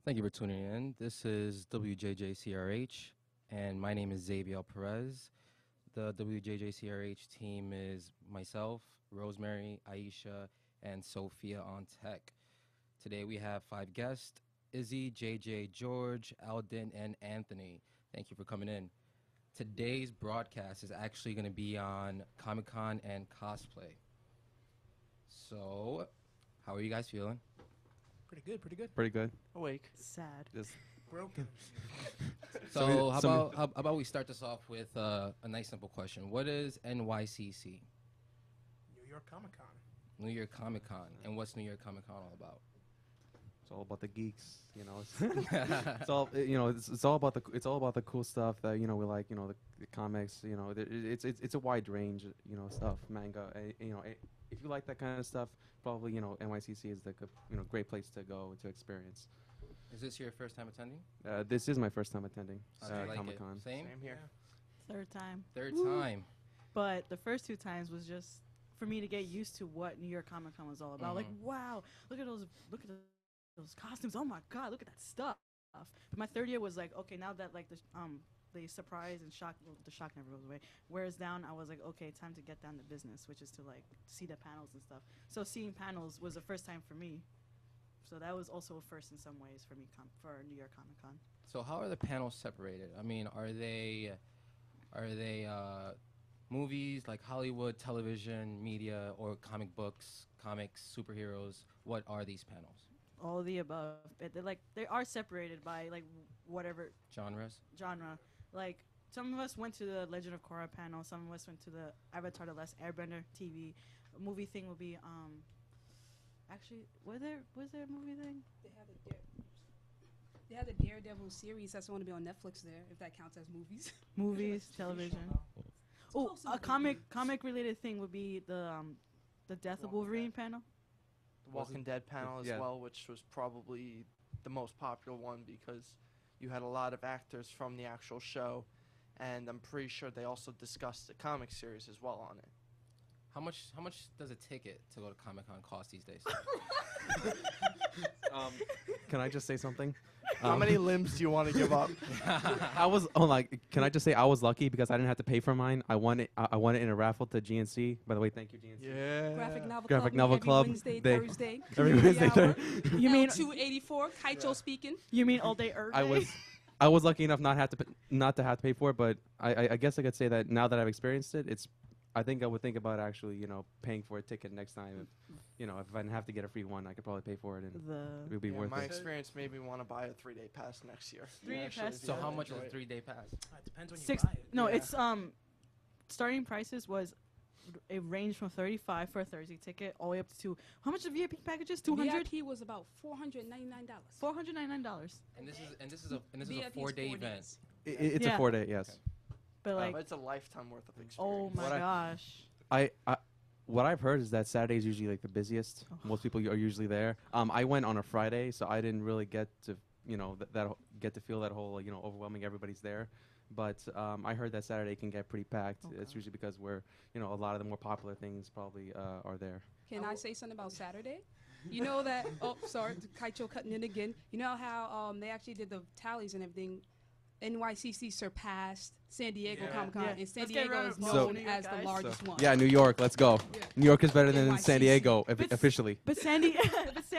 Thank you for tuning in. This is WJJCRH, and my name is Xavier Perez. The WJJCRH team is myself, Rosemary, Aisha, and Sophia on tech. Today we have 5 guests, Izzy, JJ, George, Alden, and Anthony. Thank you for coming in. Today's broadcast is actually going to be on ComicCon and cosplay. So, how are you guys feeling? Pretty good, pretty good. Pretty good. Awake. Sad. Just Broken. So how about we start this off with a nice simple question. What is NYCC? New York Comic Con. New York Comic Con. And what's New York Comic Con all about? it's all about the geeks, you know. It's all it's all about the cool stuff that we like. The comics. It's a wide range. Stuff, manga. If you like that kind of stuff, probably NYCC is the great place to go to experience. Is this your first time attending? This is my first time attending Like ComicCon. Same here. Third time. Third Woo. time. But the first 2 times was just for me to get used to what New York Comic Con was all about. Like, wow, look at those costumes. Oh my God, look at that stuff. But my third year was like, okay, now that like the surprise and shock, the shock never goes away, wears down, I was like, okay, time to get down to business, which is to like see the panels and stuff. So seeing panels was the first time for me. So that was also a first in some ways for me for New York Comic Con. So how are the panels separated? I mean, are they movies like Hollywood, television, media, or comic books, comics, superheroes? What are these panels? All of the above. They are separated by like whatever Genres? genre. Like some of us went to the Legend of Korra panel. Some of us went to the Avatar: The Last Airbender TV. A movie thing will be actually was there a movie thing? They had the Daredevil series that's going to be on Netflix there, if that counts as movies. Movies, television. Oh, a comic related thing would be the Death of Wolverine panel. The Walking Dead panel as yeah. well, which was probably the most popular one because you had a lot of actors from the actual show, and I'm pretty sure they also discussed the comic series as well on it. How much does a ticket to go to Comic-Con cost these days? Can I just say something? How many limbs do you want to give up? Can I just say I was lucky because I didn't have to pay for mine. I won it in a raffle to GNC. By the way, thank you, GNC. Yeah. Graphic Novel Club. Every Wednesday, Thursday. Every Wednesday. You mean 284? Kaicho speaking. You mean all day Earth Day? I was lucky enough not to have to pay for it, but I guess I could say that now that I've experienced it, I think I would think about actually, paying for a ticket next time. If I didn't have to get a free one, I could probably pay for it, and it would be worth my it. experience made me want to buy a 3-day pass next year. 3-day pass. So how much is a 3-day pass? It depends when you 6. buy it. No, Yeah. it's starting prices was it ranged from $35 for a Thursday ticket all the way up to how much the VIP packages? $200. VIP was about $499. $499. And this is a VIP is 4-day 4 event. days. It's Yeah. a 4-day, yes. But like, it's a lifetime worth of experience. oh my What I- gosh. I what I've heard is that Saturday is usually like the busiest. Oh. Most people are usually there. I went on a Friday, so I didn't really get to get to feel that whole overwhelming everybody's there. But I heard that Saturday can get pretty packed. Okay. It's usually because a lot of the more popular things probably are there. Can I say something about Saturday? You know that, oh, sorry, Kaicho cutting in again. You know how they actually did the tallies and everything. NYCC surpassed San Diego Yeah. Comic Con, Yeah. and San Let's get Diego rid is of known New York, as the guys. largest one. Yeah, New York, let's go. Yeah. New York is better than San NYCC. Diego But officially. But but San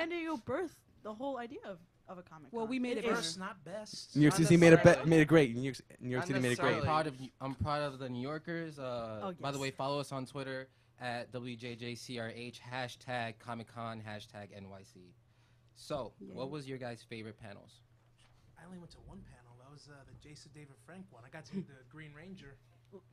Diego birthed the whole idea of a comic. Well, we made it First, not best. New York Not City made it necessarily. made it great. New York Not City made it I'm great. necessarily. proud of the New Yorkers. By the yes. way, follow us on Twitter at WJJCRH # ComicCon # NYC. So, Yay. what was your guys' favorite panels? I only went to one panel. That was the Jason David Frank one. I got to meet the Green Ranger.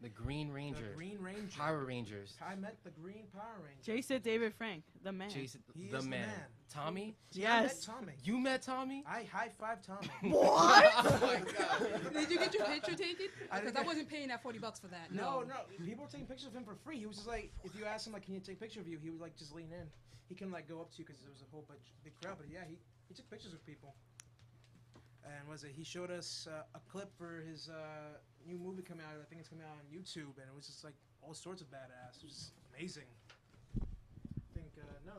The Green Ranger, The Green Ranger. Power Rangers, I met the Green Power Ranger. Jason David Frank, the man. Jason, He the is the man. man. Tommy, Yeah, I met Yes. Tommy. you met Tommy? I high-fived Tommy. What? Oh my God. Did you get your picture taken? I Because didn't- I wasn't paying that $40 for that. No, people were taking pictures of him for free. He was just like, if you asked him, like, can you take a picture of you? He would, like, just lean in. He couldn't, like, go up to you because there was a whole big crowd. But, yeah, he took pictures with people. And he showed us a clip for his new movie coming out. I think it's coming out on YouTube. And it was just, like, all sorts of badass. It was amazing. I think,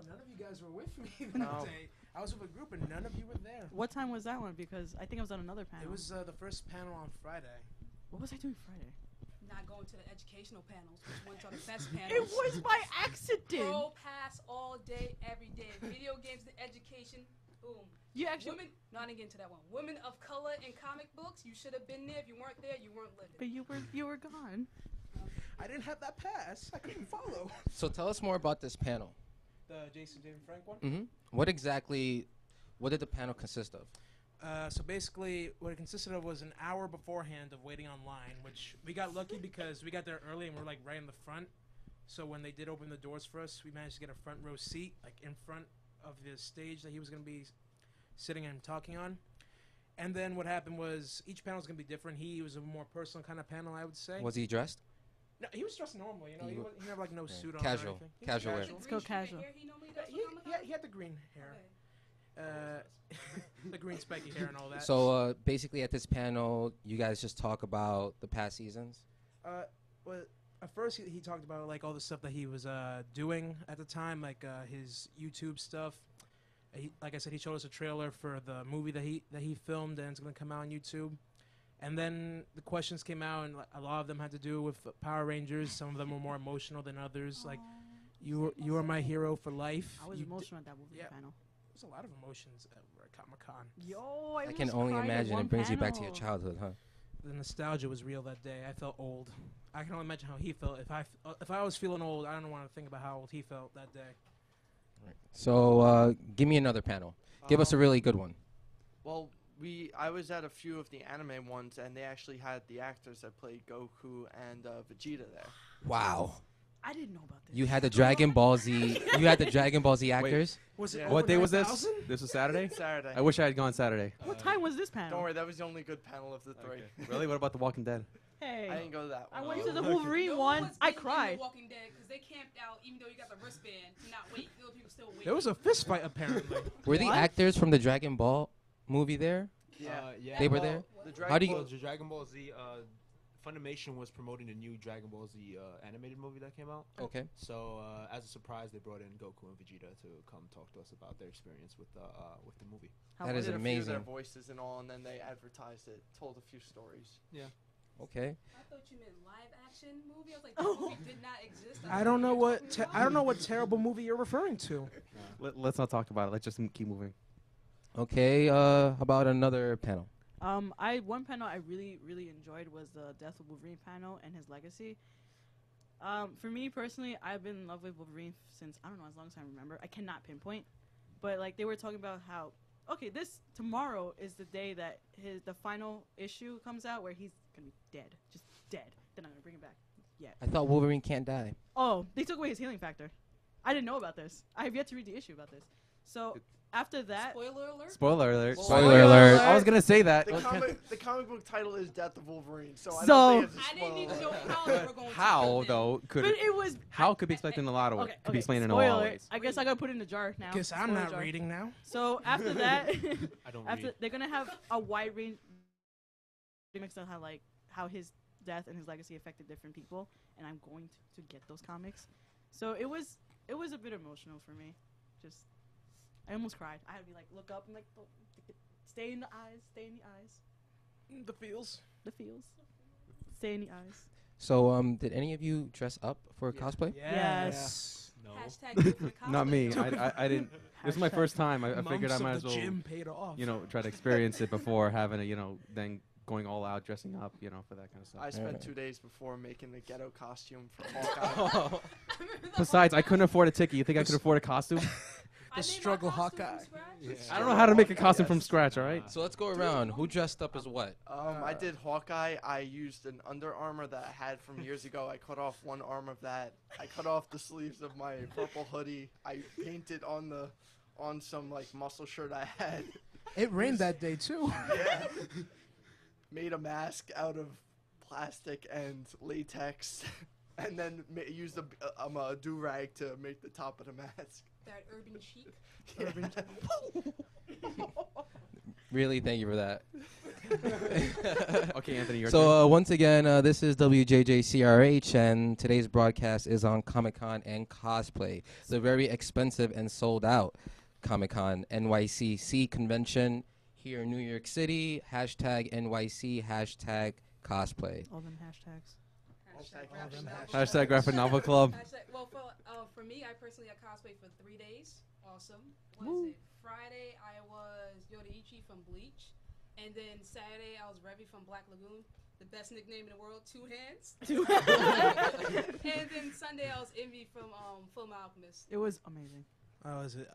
none of you guys were with me that No. day. I was with a group, and none of you were there. What time was that one? Because I think I was on another panel. It was the first panel on Friday. What was I doing Friday? Not going to the educational panels, which ones are the best It panels. was by accident. Pro pass all day, every day. Video games to education, boom. You actually, Women, not to get into that one. Women of color in comic books, you should have been there. If you weren't there, you weren't living. but you were gone. I didn't have that pass. I couldn't follow. So tell us more about this panel. The Jason David Frank one? What did the panel consist of? So basically, what it consisted of was an hour beforehand of waiting online, which we got lucky because we got there early and we're like right in the front. So when they did open the doors for us, we managed to get a front row seat, like in front of the stage that he was going to be sitting and talking on. And then what happened was each panel was going to be different. He was a more personal kind of panel, I would say. Was he dressed? No, he was dressed normal, you know. He He wa- didn't have like no Yeah. suit on. Casual. Or anything. He was Casual wear. casual. Let's go casual. He normally Yeah, does for he, Comic-Con? he had the green hair, Okay. the green spiky hair and all that. So basically, at this panel, you guys just talk about the past seasons. Well, at first he talked about like all the stuff that he was doing at the time, like his YouTube stuff. Like I said, he showed us a trailer for the movie that he filmed, and it's gonna come out on YouTube. And then the questions came out, and like, a lot of them had to do with Power Rangers. Some of them were more emotional than others. Like you are my hero for life. I was You emotional at that movie yeah. panel. There's a lot of emotions at Comic-Con. Yo, I I can almost only cried at imagine one it brings you back to your panel. childhood, huh? The nostalgia was real that day. I felt old. I can only imagine how he felt. If I was feeling old, I don't want to think about how old he felt that day. So give me another panel. Give us a really good one. Well, I was at a few of the anime ones, and they actually had the actors that played Goku and Vegeta there. Wow. I didn't know about this. You had the Dragon Ball Z. You had the Dragon Ball Z actors. Was it Yeah. over What day was this? 9,000? This was Saturday? Saturday. I wish I had gone Saturday. What time was this panel? Don't worry, that was the only good panel of the three. Really? What about The Walking Dead? Hey, I didn't go to that I one. went to the No Wolverine one. was I in cried. The Walking Dead because they camped out, even though you got the wristband to not wait. There were people still waiting. There was a fist fight apparently. Were the What? actors from the Dragon Ball movie there? Yeah. Yeah. They were Well, there? The How Dragon do you- Ball The Dragon Ball Z, Funimation was promoting the new Dragon Ball Z animated movie that came out. Okay. So as a surprise, they brought in Goku and Vegeta to come talk to us about their experience with the movie. How That was is did a few of their amazing. voices and all, and then they advertised it, told a few stories. Okay. I thought you meant live action movie. I was like, that movie did not exist. I don't know what terrible movie you're referring to. Let's not talk about it. Let's just keep moving. Okay. How about another panel? One panel I really enjoyed was the Death of Wolverine panel and his legacy. For me personally, I've been in love with Wolverine since I don't know, as long as I remember. I cannot pinpoint, but like they were talking about how tomorrow is the day that the final issue comes out where he's gonna be dead, just dead. Then I'm gonna bring him back. yet. I thought Wolverine can't die. Oh, they took away his healing factor. I didn't know about this. I have yet to read the issue about this. So after that, Spoiler alert. Spoiler alert. Spoiler alert. I was gonna say that. The comic book title is Death of Wolverine, so I So- don't think it's a I didn't even spoiler. know how they were going to How kill him. though could but it? it was How could be explained in a lot of ways? okay. Could be explained in a spoiler lot of alert. ways. I guess I gotta put it in the jar now. Guess I'm Spoiler not jar. reading now. So after that, I don't after read. they're gonna have a wide range mix on how his death and his legacy affected different people, and I'm going to get those comics. So it was a bit emotional for me. Just I almost cried. I had to be like look up and like stay in the eyes, The feels. the feels, stay in the eyes. So, did any of you dress up for Yeah. cosplay? Yes. No. Hashtag different Not me. cosplay. I didn't. This is my Hashtag- first time. I figured I Months might of as the well, gym paid off. try to experience it before having it, then going all out, dressing up, for that kind of I stuff. spent Alright. 2 days before making the ghetto costume for Hawkeye. Besides, I couldn't afford a ticket. You think I could afford a costume? I made my struggle costume from Hawkeye. scratch. I don't know how to make a costume Yes. from scratch. All right. So let's go around. Who dressed up as what? I did Hawkeye. I used an Under Armour that I had from years ago. I cut off one arm of that. I cut off the sleeves of my purple hoodie. I painted on some muscle shirt I had. It rained that day too. Yeah. Made a mask out of plastic and latex, and then used a do-rag to make the top of the mask. That urban chic. Really, thank you for that. Okay, Anthony, your turn. So once again, this is WJJCRH, and today's broadcast is on ComicCon and cosplay. The very expensive and sold out ComicCon NYCC convention here in New York City. Hashtag NYC, hashtag cosplay. All them hashtags. Hashtag graphic novel club. Well, for me, I personally had cosplay for 3 days. Awesome. What is it? Friday, I was Yoruichi from Bleach. And then Saturday, I was Revy from Black Lagoon. The best nickname in the world, 2 hands. And then Sunday, I was Envy from Full Metal Alchemist. It was amazing.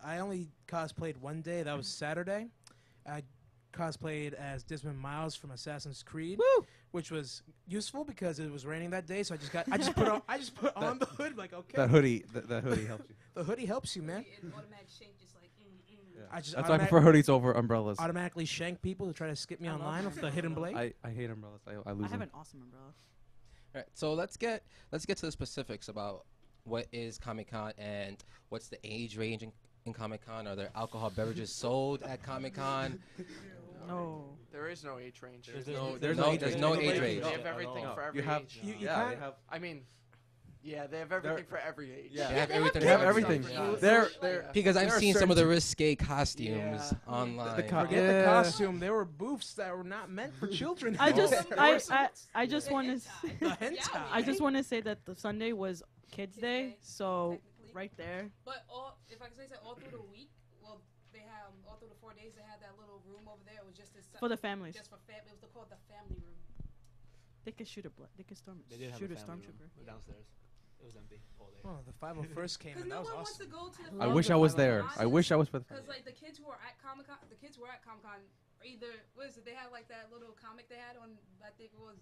I only cosplayed one day. That was Saturday. I cosplayed as Desmond Miles from Assassin's Creed, which was useful because it was raining that day. So I just put on the hood. Like, okay, That hoodie helps you. the hoodie helps you, man. And automatic shank just like, I just That's why I prefer hoodies over umbrellas. automatically shank people who try to skip me I love online with the umbrellas. hidden blade. I hate umbrellas. I I lose have them. an awesome umbrella. All right, so let's get to the specifics about what is Comic-Con and what's the age range in Comic-Con. Are there alcohol beverages sold at Comic-Con? No. There is no age range. There's no age range. They have everything for every You have, age. You yeah, can't- they have. I mean, yeah, they have everything for every age. Yeah. They have everything. They have for everything. Yeah. They're Because I've there are seen some of the certain- risque costumes Yeah. online. Forget Yeah. the costume. There were booths that were not meant for children. I just There I were some- I just want to the hentai. I just want to say that the Sunday was Kids Day, so technically. right there. But if I can say so, all through the week, well, they have all through the 4 days, they had that little room over there. It was just For the families. just for family. It was called the family room. They could shoot they could They did have shoot a a family stormtrooper. room downstairs. It was empty all day. Oh, the 501st came Because in. That no was one wants awesome. to go to the. I love wish the I was 501st. there. I wish I was for the. Because like the kids who are at Comic-Con, either what is it? They had like that little comic they had on. I think it was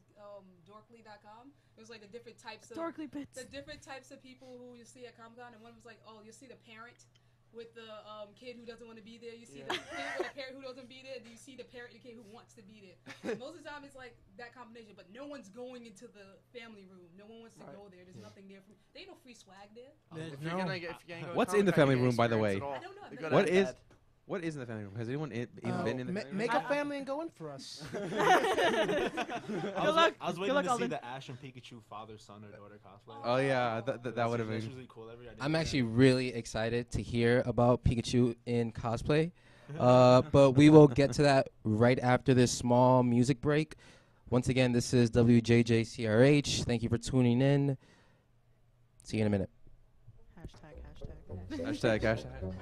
Dorkly.com. It was like the different types of Dorkly bits. the different types of people who you see at Comic-Con, and one was like, oh, you see the parent with the kid who doesn't want to be there. You see the kid with a parent who doesn't be there. Do you see the parent and the kid who wants to be there? Most of the time it's like that combination, but no one's going into the family room. No one wants to go there. There's nothing there. There ain't no free swag there. If No. you're gonna go to What's in the Comic-Con, family you room, by the experience way? it all. I don't know. You But go What to is- bed. What is in the family room? Has anyone even been in the family room? Make a family and go in for us. I Good luck. was Good waiting luck, to see Alden. the Ash and Pikachu father, son, or daughter cosplay. Oh yeah, that would have That's been. usually cool. I'm actually really excited to hear about Pikachu in cosplay, but we will get to that right after this small music break. Once again, this is WJJCRH. Thank you for tuning in. See you in a minute. Hashtag.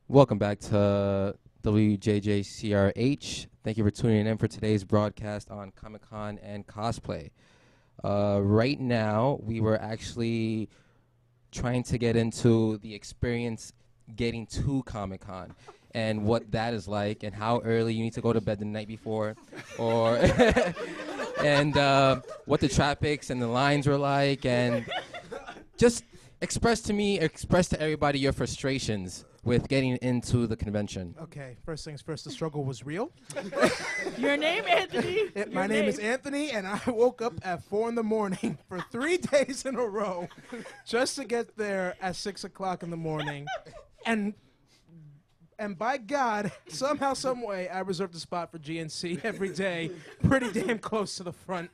Welcome back to WJJCRH. Thank you for tuning in for today's broadcast on ComicCon and cosplay. Right now, we were actually trying to get into the experience getting to Comic-Con and what that is like and how early you need to go to bed the night before, or and what the traffics and the lines were like, and just express to everybody your frustrations with getting into the convention. Okay, first things first, the struggle was real. Your name, Anthony? My name is Anthony, and I woke up at 4 in the morning for 3 days in a row just to get there at 6 o'clock in the morning. And by God, somehow, some way, I reserved a spot for GNC every day, pretty damn close to the front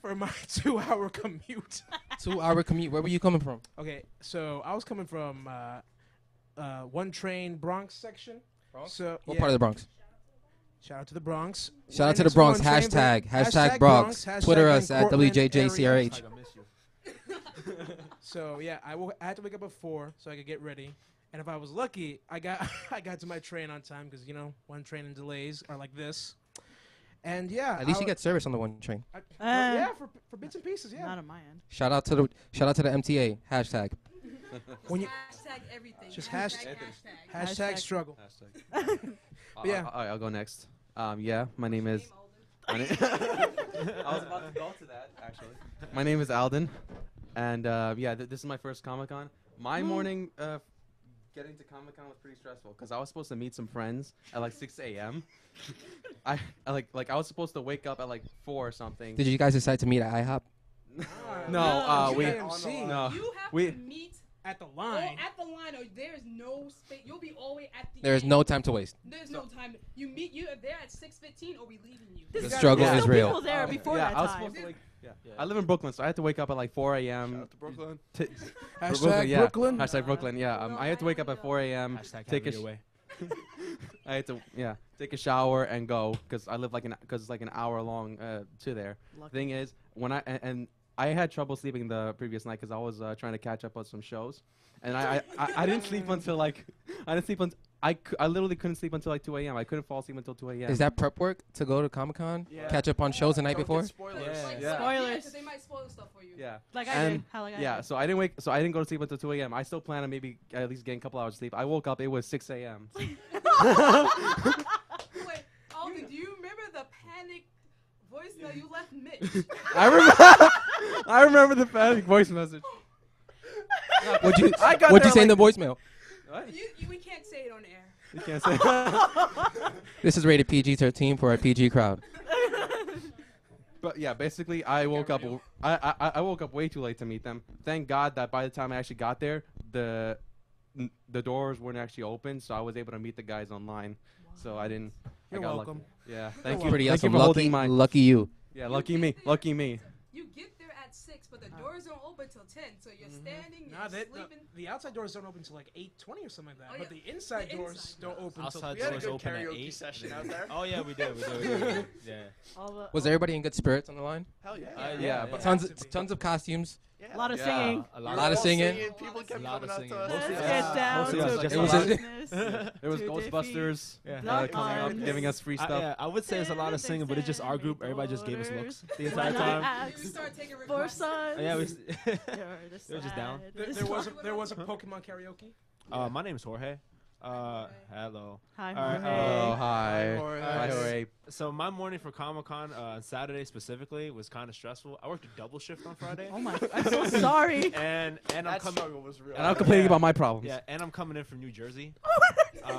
for my 2-hour commute. 2-hour commute. Where were you coming from? Okay, so I was coming from One Train Bronx section. Bronx? So, What yeah. part of the Bronx? Shout out to the Bronx. Shout out to the Bronx. Hashtag Bronx. Twitter in us at Cortland WJJCRH. area. So yeah, I had to wake up at 4 so I could get ready. And if I was lucky, I got to my train on time because, you know, one train and delays are like this. And yeah, At least you get service on the one train. yeah, for bits and pieces, yeah. Not on my end. Shout out to the MTA. Hashtag. When you Hashtag everything. Just hashtag. struggle. Yeah, I'll go next. Yeah, my name is. I was about to go to that actually. My name is Alden, and yeah, this is my first Comic-Con. My morning getting to Comic-Con was pretty stressful because I was supposed to meet some friends at like 6 a.m. I was supposed to wake up at like 4 or something. Did you guys decide to meet at IHOP? No, we GMC. no. You have We- to meet At the line. at the line, or there's no space. You'll be all the way at the There is end. no time to waste. There's no time. You are there at 6:15, or we leaving you. The There's struggle Yeah. is still real. people there before yeah, that I was time. supposed to I live in Brooklyn, so I had to wake up at like 4 a.m. Shout out to Brooklyn. Hashtag yeah. Brooklyn. Hashtag Brooklyn. Yeah, I had to wake up at 4 a.m. Hashtag Take have a it your way. I had to take a shower and go because I live because it's like an hour long to there. Lucky. Thing is, when and I had trouble sleeping the previous night because I was trying to catch up on some shows, and I didn't sleep until like I literally couldn't sleep until like 2 a.m. I couldn't fall asleep until 2 a.m. Is that prep work to go to Comic-Con? Yeah. Catch up on shows the night Don't before? get spoilers. Yeah. Spoilers. because they might spoil stuff for you. Yeah. Like I And did. How like I Yeah, did. so I didn't go to sleep until 2 a.m. I still plan on maybe at least getting a couple hours sleep. I woke up, it was 6 a.m. Wait, Alden, do you remember the panic voicemail you left Mitch? I remember the panic voice message. What'd you I got What'd you there say in the like- voicemail? What? We can't say it on air. You can't say. This is rated PG-13 for our PG crowd. But yeah, basically, I woke up. I woke up way too late to meet them. Thank God that by the time I actually got there, the doors weren't actually open, so I was able to meet the guys online. So I didn't. You're I got welcome. Lucky. Yeah, thank you. Pretty Thank you awesome. for holding my. Lucky you. Yeah, You lucky get me. there- Lucky me. You get there at 6, but the doors don't open till 10. So you're standing, Nah, you're sleeping. the outside doors don't open until like 8:20 or something like that. Oh, But yeah. the inside The doors inside don't doors. open until. Outside We had a doors good open at karaoke 8. session out there. Oh yeah, we did. Yeah. Was everybody in good spirits on the line? Hell yeah. Yeah, but Tons of costumes. Yeah. A lot of Yeah. singing. A We lot were Lot of all singing. People kept Lot coming of up singing. to us. Mostly Let's us. get down Mostly to us, just business. There was To Ghostbusters Yeah. coming up, giving us free stuff. Yeah, I would say it's a lot of singing, but it's just our group. Everybody just gave us looks the entire When I time. We started taking For requests. sons. Yeah, You're the They were just down. saddest There was a Yeah. Pokemon karaoke. my name is Jorge. Hello. Hi, All right, Jorge. Oh, hi. Jorge. Hi, Jorge. So my morning for Comic-Con on Saturday specifically was kind of stressful. I worked a double shift on Friday, Oh my! I'm so sorry. and I'm That coming. struggle was real. And I'm complaining Yeah. about my problems. Yeah, and I'm coming in from New Jersey.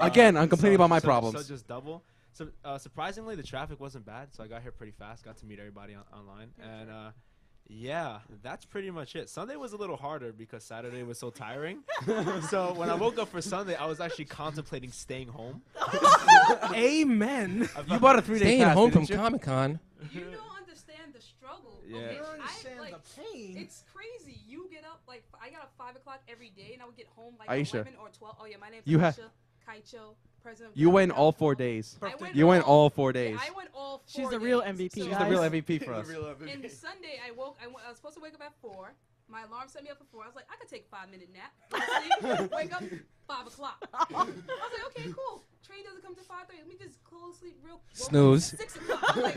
Again, I'm complaining about my so problems. just double. So surprisingly, the traffic wasn't bad, so I got here pretty fast. Got to meet everybody online, and yeah, that's pretty much it. Sunday was a little harder because Saturday was so tiring. So when I woke up for Sunday, I was actually contemplating staying home. Amen. You bought a 3-day Staying pass, home from didn't you? Comic-Con. You don't understand the struggle. Yeah. Okay, You don't understand I, like, the pain. It's crazy. You get up like I got up 5 o'clock every day, and I would get home like Aisha. 11 or 12. Oh yeah, my name's You Aisha Kaicho, president. Of You went all 4 Comic-Con. days. I went You went all 4 Yeah, days. I went all 4 She's the real days. MVP, So She's the real guys. MVP for us. And Sunday, I was supposed to wake up at 4. My alarm set me up for 4. I was like, I could take a 5-minute nap. Sleep, wake up 5 o'clock. I was like, okay, cool. Train doesn't come to 5:30. Let me just close sleep real. woke up Snooze. 6 o'clock. I'm like,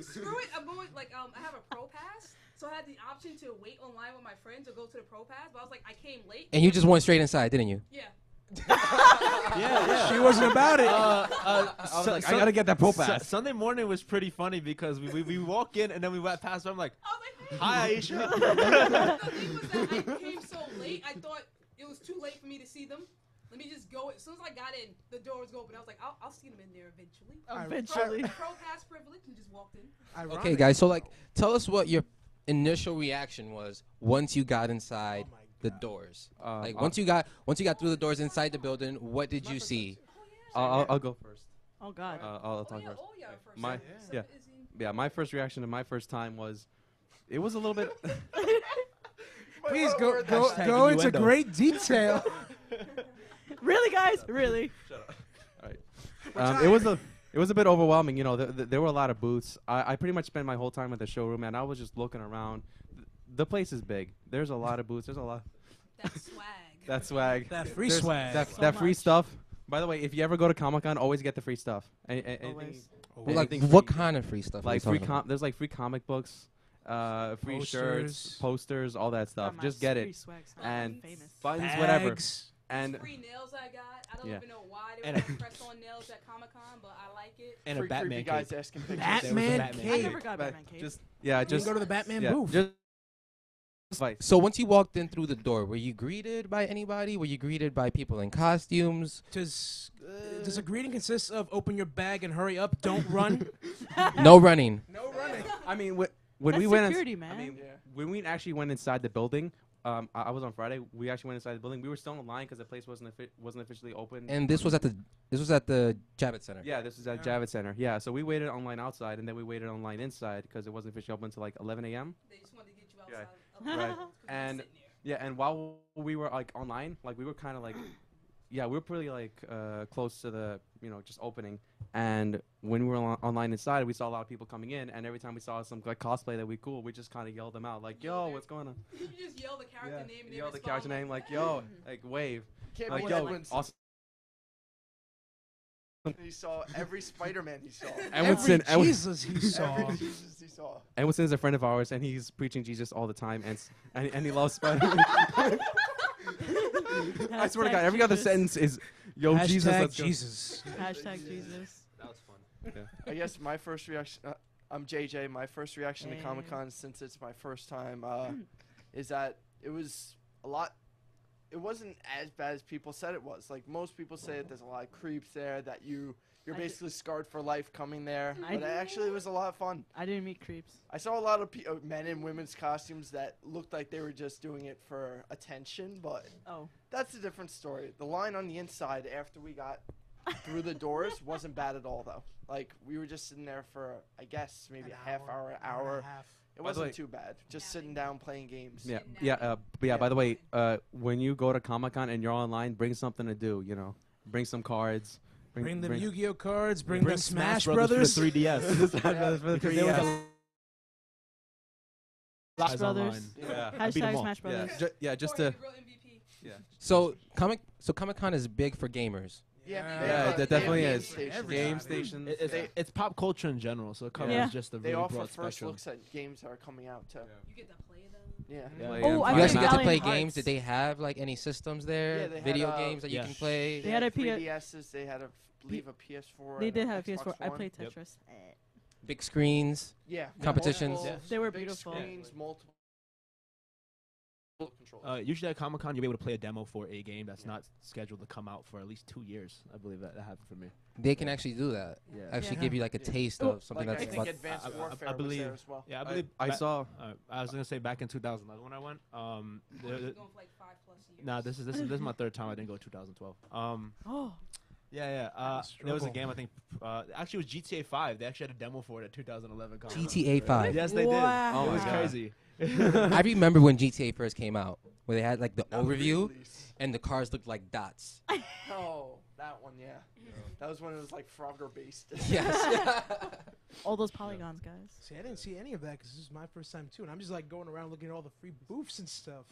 screw it. I'm going like I have a pro pass, so I had the option to wait online with my friends or go to the pro pass. But I was like, I came late. And you just went straight inside, didn't you? Yeah. Yeah. She wasn't about it. I was like, I gotta get that pro pass. Sunday morning was pretty funny because we walk in and then we went past. I'm like, I was like, hey. hi, Aisha. The thing was that I came so late. I thought it was too late for me to see them. Let me just go. As soon as I got in, the door was open. I was like, I'll see them in there eventually. Eventually. Pro pass privilege and just walked in. Ironic. Okay, guys. So like, tell us what your initial reaction was once you got inside Oh my the God. doors. Uh, Like I'll- once you got through the doors inside the building, what did you see? I'll go first. Oh God. I'll talk first. Oh yeah, first. My- yeah. Yeah, my first reaction to my first time was, it was a little bit. Please go Hashtag go into innuendo. great detail. Really, guys? Really? It was a bit overwhelming. You know, there were a lot of booths. I pretty much spent my whole time at the showroom, and I was just looking around. The place is big. There's a lot of booths. There's a lot. That swag. That swag. That free There's swag. That, So that free much. stuff. By the way, if you ever go to Comic-Con, always get the free stuff. Anything, Always. Well, like, anything what free. kind of free stuff? are Like you free talking about? there's like free comic books, free shirts, Posters. posters, all that stuff. Got my Just get free it. swag, so And I'm famous. Buttons, whatever. Bags. And Free nails I got. I don't Yeah. even know why they And were press on nails at Comic-Con, but I like it. And Free a Batman creepy cape. guys asking pictures. Batman Batman I cape. never got a but Batman cape. just yeah, You just go to the Batman yeah, booth. just like So once you walked in through the door, were you greeted by anybody? Were you greeted by people in costumes? Does a greeting consist of open your bag and hurry up, don't run? No running. No running. I mean, when That's we went, security, I man. mean, Yeah. when we actually went inside the building, I was on Friday. We actually went inside the building. We were still in line because the place wasn't officially open. And this was at the Javits Center. Yeah, this is at Yeah. Javits Center. Yeah, so we waited online outside, and then we waited online inside because it wasn't officially open until like 11 a.m. They just wanted to get you Yeah. outside. Right. Couldn't And sit there. yeah, and while we were like online, like we were kind of like, yeah, we were pretty like close to the just opening. And when we were online inside, we saw a lot of people coming in, and every time we saw some like cosplay that we cool, we just kind of yelled them out like, "Yo, what's going on?" You just yell the character name and they yell the respond character name like, "Yo," like wave, Can't like, be "Yo, Edwin. awesome." He saw every Spider-Man he saw. Edwinson, Every Jesus he saw. Every Jesus he saw. Edwinson is a friend of ours, and he's preaching Jesus all the time, and he loves Spider-Man. I swear to God, every other sentence is, "Yo, Jesus, Hashtag let's go." Jesus. Hashtag Jesus. That was fun. I guess my first reaction. I'm JJ. My first reaction to Hey. Comic Con, since it's my first time, is that it was a lot. It wasn't as bad as people said it was. Like most people say it, there's a lot of creeps there that you're basically scarred for life coming there. But actually, it was a lot of fun. I didn't meet creeps. I saw a lot of men in women's costumes that looked like they were just doing it for attention, but that's a different story. The line on the inside after we got through the doors wasn't bad at all, though. Like, we were just sitting there for, I guess, maybe a half hour, an hour. It wasn't too bad. Just sitting down playing games. Yeah. By the way, when you go to Comic-Con and you're online, bring something to do. You know, bring some cards. Bring them Yu-Gi-Oh cards. Bring the Smash Brothers. For the 3DS. Because there was a Smash Brothers. yeah. Hashtag Smash Brothers. Just to. So Comic-Con is big for gamers. Yeah, it definitely is. Game station. stations. It's pop culture in general, so it covers just the They really offer broad first spectrum. looks at games that are coming out, too. You get to play them. Yeah. Oh, I You actually played get to play Valiant games. Hearts. Did they have like any systems there? Yeah, they had, Video games that you can play. They had a 3DSs. They had, I believe, a PS4. They and did have a Xbox PS4. I One. played Tetris. Big screens. Yeah. Competitions. multiple They were big beautiful. Screens, multiple controls. Usually at Comic-Con, you'll be able to play a demo for a game that's not scheduled to come out for at least 2 years. I believe that happened for me. They can actually do that. Yeah. Actually Yeah. give you like a taste of something Like, that's I think about- Advanced Warfare I was believe. there as well. Yeah, I believe. I saw. I was gonna say back in 2011 when I went. Going for like 5+ years. Nah, this is my third time I didn't go 2012. Oh. Yeah. There was a game I think. Actually, it was GTA 5. They actually had a demo for it at 2011. Comic-Con. GTA 5. Yes, they did. Wow. It was Oh my God. crazy. I remember when GTA first came out, where they had like the That was overview released. and the cars looked like dots. Oh, that one, yeah. That was when it was like Frogger based. Yes. All those polygons, guys. See, I didn't see any of that because this is my first time too, and I'm just like going around looking at all the free booths and stuff.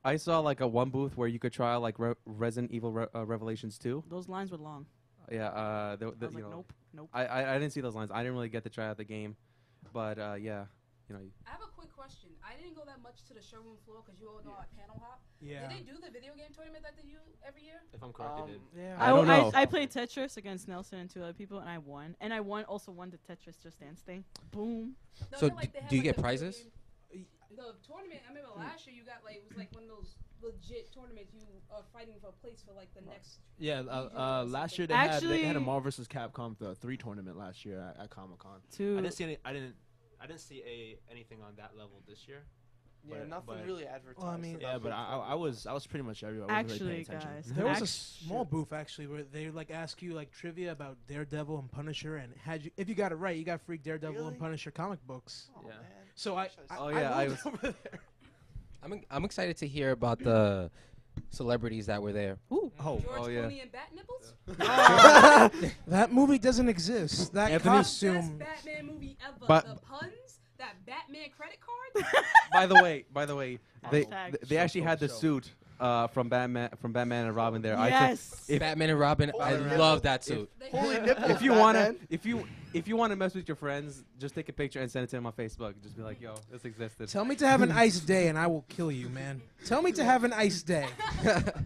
I saw like a one booth where you could try out like Resident Evil Revelations 2. Those lines were long. Yeah. I was you like, know, nope. I didn't see those lines. I didn't really get to try out the game, but yeah, you know. I have a quick question. I didn't go that much to the showroom floor because you all know I panel hop. Yeah. Did they do the video game tournament that they do every year? If I'm correct, they did. Yeah. I don't know. I played Tetris against Nelson and 2 other people, and I won. And I also won the Tetris Just Dance thing. Boom. No, So no, like, they had, do you like, get the video prizes? game- The tournament, I remember last year you got like, it was like one of those legit tournaments you are fighting for a place for like the next. Yeah, last year they had a Marvel vs. Capcom 3 tournament last year at Comic-Con. I didn't see anything on that level this year. Yeah, nothing but- really advertised. Well, I mean- Yeah, but I was pretty much everywhere. I wasn't really Actually, paying attention. guys, There was a Actu- small booth actually where they like ask you like trivia about Daredevil and Punisher, and if you got it right, you got free Daredevil Really? and Punisher comic books. Oh, Yeah. man. So I I went over there. I'm excited to hear about the celebrities that were there. Ooh. George yeah. Clooney and Bat Nipples? That movie doesn't exist. That Anthony- Best costume. Batman movie ever. But- The puns, that Batman credit card. By the way, they Hashtag. they actually had the suit from Batman and Robin there. Yes. Batman and Robin, I Holy love that suit. They Holy had- nipples, If you wanna, Batman. if you wanna mess with your friends, just take a picture and send it to them on Facebook. Just be like, yo, this existed. Tell me to have an ice day and I will kill you, man. Tell me to have an ice day.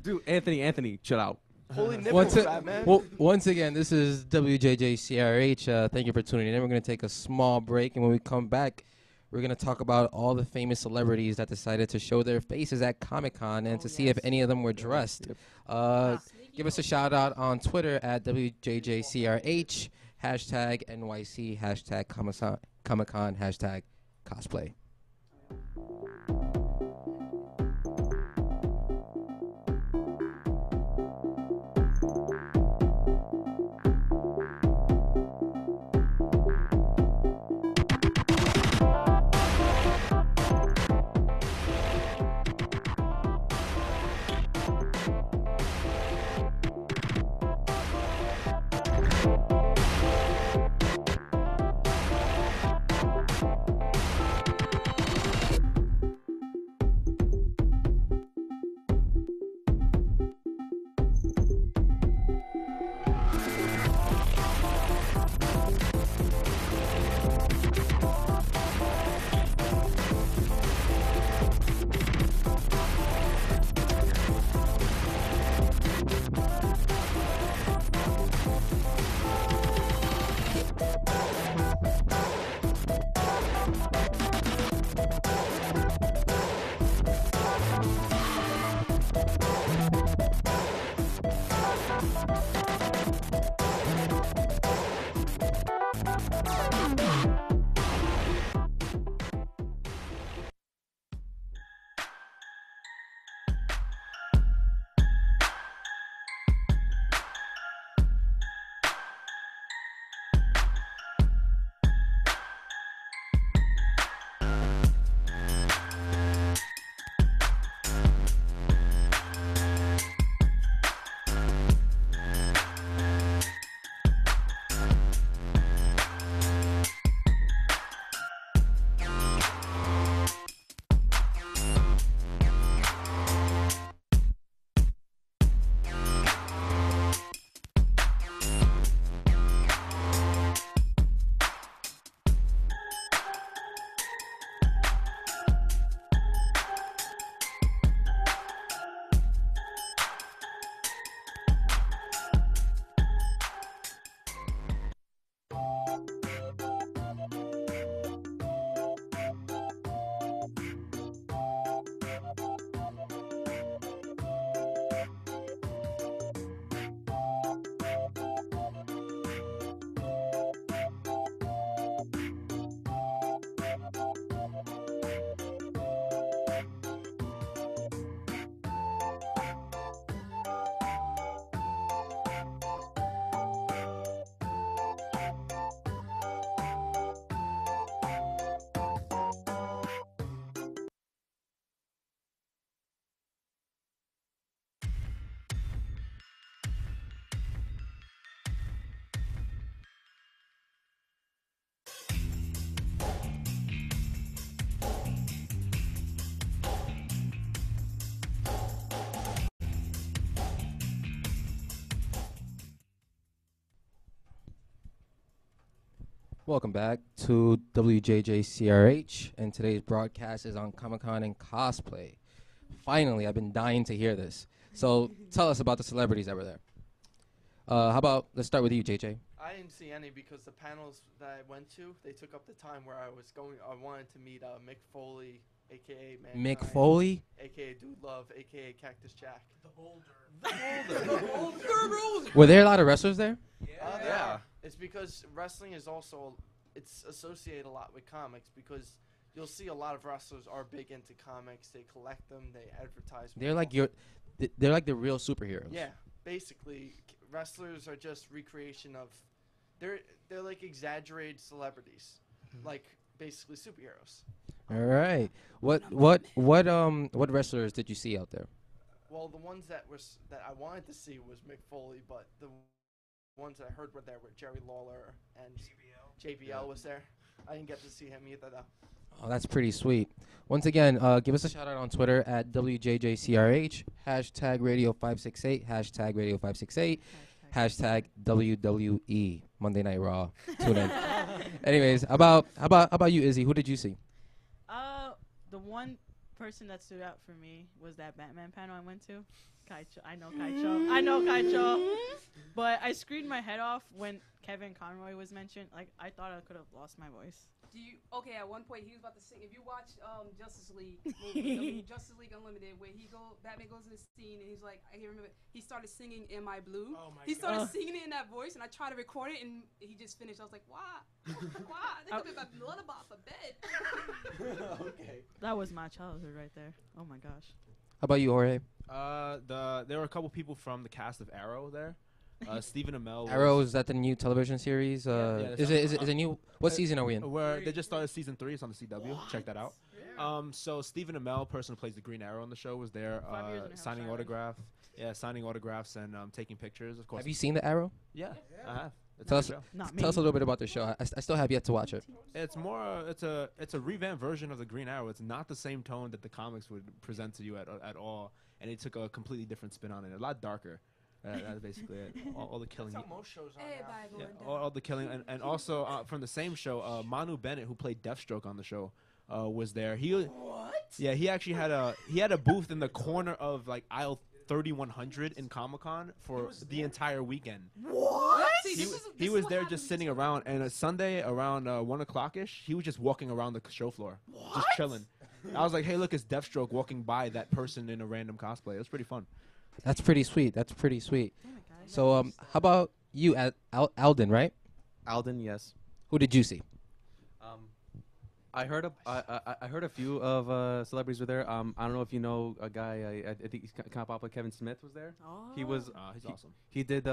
Dude, Anthony, chill out. Holy nipples, Batman. Once again, this is WJJCRH. Thank you for tuning in. We're going to take a small break, and when we come back, we're going to talk about all the famous celebrities that decided to show their faces at Comic-Con and to see if any of them were dressed. Give us a shout out on Twitter at WJJCRH, hashtag NYC, hashtag Comic-Con, hashtag cosplay. Welcome back to WJJCRH, and today's broadcast is on ComicCon and cosplay. Finally, I've been dying to hear this. So tell us about the celebrities that were there. How about, let's start with you, JJ. I didn't see any because the panels that I went to, they took up the time where I was going. I wanted to meet Mick Foley, aka Mick Mankind, Foley? aka Dude Love, aka Cactus Jack. The Boulder. The Boulder. Were there a lot of wrestlers there? Yeah. It's because wrestling is also, it's associated a lot with comics because you'll see a lot of wrestlers are big into comics. They collect them. They advertise. They're like they're like the real superheroes. Yeah, basically, wrestlers are just recreation of. They're like exaggerated celebrities, like basically superheroes. All right. What wrestlers did you see out there? Well, the ones that I wanted to see was Mick Foley, but the ones that I heard were there were Jerry Lawler and JBL was there. I didn't get to see him either though. Oh, that's pretty sweet. Once again, give us a shout out on Twitter at WJJCRH, hashtag Radio568, hashtag Radio568, hashtag WWE, Monday Night Raw. Tune in. Anyways, how about you, Izzy? Who did you see? The one person that stood out for me was that Batman panel I went to. Kaicho. I know Kaicho. But I screamed my head off when Kevin Conroy was mentioned. Like, I thought I could have lost my voice. Okay, at one point he was about to sing. If you watch Justice League, Justice League Unlimited, where Batman goes in the scene and he's like, I can remember, he started singing "Am I Blue?" Oh my He started God. singing it in that voice, and I tried to record it, and he just finished. I was like, why? Why? They could be my lullaby for bed. Okay. That was my childhood right there. Oh my gosh. How about you, Jorge? There were a couple people from the cast of Arrow there. Stephen Amell. Arrow, is that the new television series? Yeah, Is it new? What season are we in? Where they just started season 3. It's on the CW. Check that out. So Stephen Amell, person who plays the Green Arrow on the show, was there 5 years and a half signing silence. autographs. Yeah, signing autographs and taking pictures. Of course. Have you seen the Arrow? Yeah, I have. It's Tell a us- good show. Not me. Tell us a little bit about the show. I still have yet to watch it. It's more. It's a revamped version of the Green Arrow. It's not the same tone that the comics would present to you at all, and it took a completely different spin on it. A lot darker. That's basically it. All the killing. That's how most shows are now. Everybody Yeah, going all down. the killing, and also from the same show, Manu Bennett, who played Deathstroke on the show, was there. Yeah, he actually had a booth in the corner of like aisle 3100 in Comic-Con for the entire weekend. What? See, He, this is he what was there happens just sitting around, and a Sunday around 1 o'clock-ish, he was just walking around the show floor, just chilling. I was like, hey, look, it's Deathstroke walking by that person in a random cosplay. It was pretty fun. That's pretty sweet. That's pretty sweet. Damn it, guys. So, how about you, Alden? Right? Alden, yes. Who did you see? I heard a few of celebrities were there. I don't know if you know a guy. I think he's kind of popular. Kevin Smith was there. Oh. He was. He's awesome. He did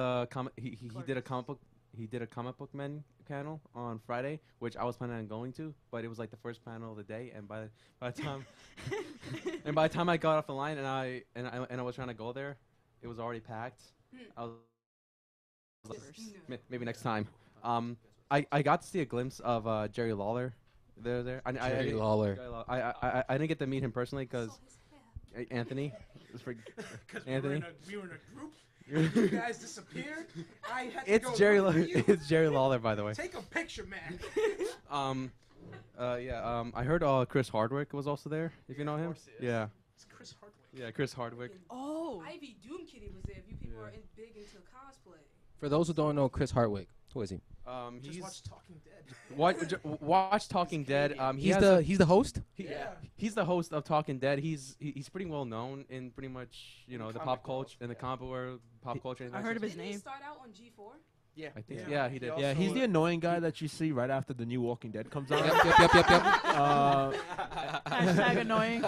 he did a comic book. He did a comic book men panel on Friday, which I was planning on going to, but it was like the first panel of the day, and by the time I got off the line and I was trying to go there, it was already packed. I was like, maybe next time. I got to see a glimpse of Jerry Lawler. Jerry Lawler. I didn't get to meet him personally because Anthony. Anthony. We were in a group. You guys disappeared. I had to It's go Jerry. look for you. It's Jerry Lawler, by the way. Take a picture, man. I heard Chris Hardwick was also there. If you know him. course he is. Yeah. It's Chris Hardwick. Yeah, Chris Hardwick. Oh. Ivy Doom Kitty was there. If you people Yeah. are big into cosplay. For those who don't know, Chris Hardwick. Who is he? Just He's watch Talking Dead. watch Talking Dead. He's the host. He's the host of Talking Dead. He's pretty well known in pretty much the comic pop world. culture in the comic world, pop culture. I heard of his Didn't he name. start out on G4? Yeah. I think Yeah. he did. also- Yeah, he's the annoying guy that you see right after the new Walking Dead comes on. Yep. Hashtag annoying.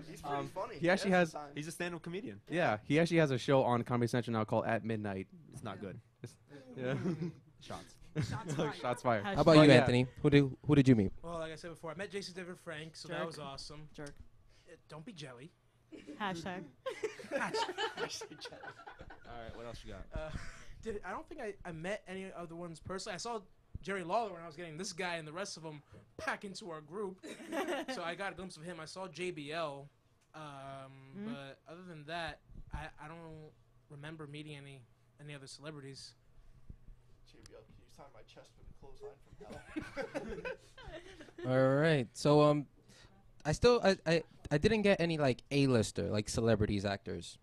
He's pretty funny. he actually has has- the time. He's a stand-up comedian. Yeah, he actually has a show on Comedy Central now called At Midnight. It's not good. Yeah. Shots. Shots fired. Shots fired. How about But you, yeah. Anthony? Who did you meet? Well, like I said before, I met Jason David Frank, so that Jerk. was awesome. Jerk. Don't be jelly. Hashtag. All right, what else you got? I don't think I met any of the ones personally. I saw Jerry Lawler when I was getting this guy and the rest of them pack into our group. So I got a glimpse of him. I saw JBL. But other than that, I don't remember meeting any other celebrities. JBL, can you time my chest with a clothesline from hell. All right. So I didn't get any like A-lister, like celebrities, actors.